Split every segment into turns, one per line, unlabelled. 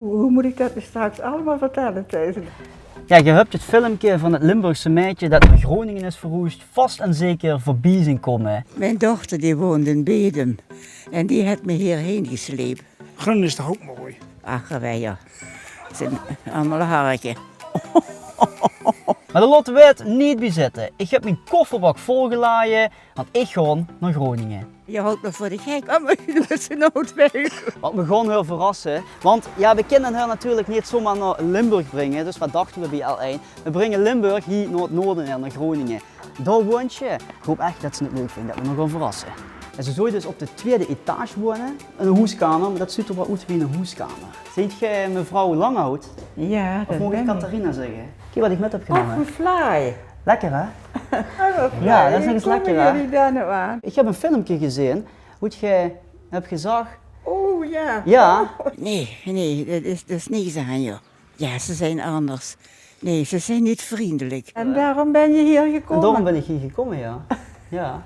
Hoe moet ik dat nu straks allemaal vertellen tegen?
Ja, je hebt het filmpje van het Limburgse meisje dat naar Groningen is verhuisd vast en zeker voorbij zien komen.
Mijn dochter die woont in Bedum en die heeft me hierheen gesleept.
Groen is toch ook mooi?
Ach, wij ja. Het zijn allemaal harken.
Maar daar laten we het niet bij zitten. Ik heb mijn kofferbak volgeladen, want ik ga naar Groningen.
Je houdt me voor de gek, maar je doet ze nooit weg.
Wat me gewoon heel verrassen, want ja, we kunnen haar natuurlijk niet zomaar naar Limburg brengen, dus wat dachten we bij L1? We brengen Limburg hier naar het noorden en naar Groningen. Daar woont je. Ik hoop echt dat ze het leuk vinden, dat we nog gaan verrassen. En ze zou dus op de tweede etage wonen, in een huiskamer, maar dat ziet er wel uit wie een huiskamer. Ziet je mevrouw Langhout?
Ja,
Of
dat
moet ik
ben ik.
Catharina zeggen? Kijk wat ik met heb
Ach,
genomen.
een fly.
Lekker hè?
Ja,
Ja, dat is nog eens lekker, hè?
jullie daar nou aan?
Ik heb een filmpje gezien, hoe je hebt gezegd.
Oh ja.
Ja.
Nee, dat is niks aan joh. Ja, ze zijn anders. Nee, ze zijn niet vriendelijk. En daarom ben je hier gekomen?
En daarom ben ik hier gekomen, ja. Ja.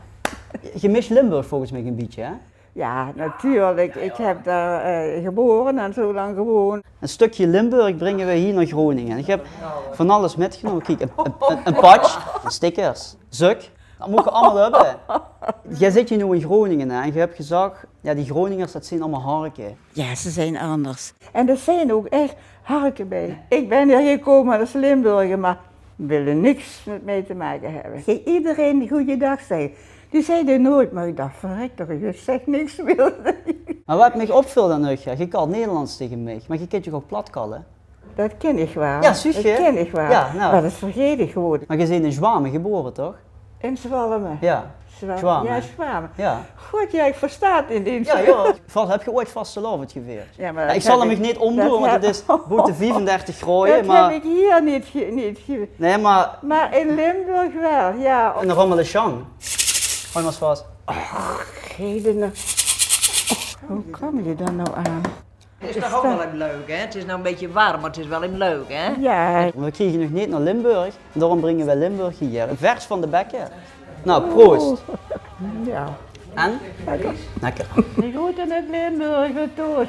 Je mist Limburg volgens mij een beetje, hè?
Ja, natuurlijk. Ik heb daar geboren en zo lang gewoond.
Een stukje Limburg brengen we hier naar Groningen. Ik heb van alles metgenomen. Kijk, een patch, stickers, zuk. Dat moet je allemaal hebben. Jij zit hier nu in Groningen hè, en je hebt gezegd, ja die Groningers dat zijn allemaal harken.
Ja, ze zijn anders. En er zijn ook echt harken bij. Ik ben hier gekomen als Limburger, maar willen niks met mij te maken hebben. Geen iedereen goeiedag zeggen. Die zeiden nooit, maar ik dacht, verrek toch, je zegt niks meer.
Maar wat mij opviel dan nog, je kan Nederlands tegen mij, maar je kunt je ook platkallen.
Dat ken ik wel.
Ja, zus,
Dat
hè?
ken ik wel.
Ja, nou.
Maar dat is vergeten geworden.
Maar je bent in Zwamen geboren, toch?
In Zwalmen.
Ja. Zwamen.
Ja, Zwamen.
Ja.
Goed, ja, ik versta het in die
Ja, ja. Heb je ooit vastelavond gevierd?
Ja, maar
Ja,
dat
ik zal
heb
hem niet omdoen,
dat
want het
heb-
is boete 35 gooien,
Dat
maar...
heb ik hier niet.
Nee, maar
Maar in Limburg wel, ja.
een rommelechang. Hou maar eens vast.
Redenen. Hoe kom je daar nou aan?
Het is toch ook wel even leuk, hè? Het is nou een beetje warm, maar het is wel even leuk, hè?
Ja,
We kregen nog niet naar Limburg, daarom brengen we Limburg hier. Vers van de bekken. Nou, proost.
ja.
En? Lekker.
Die groeten uit Limburg, tot.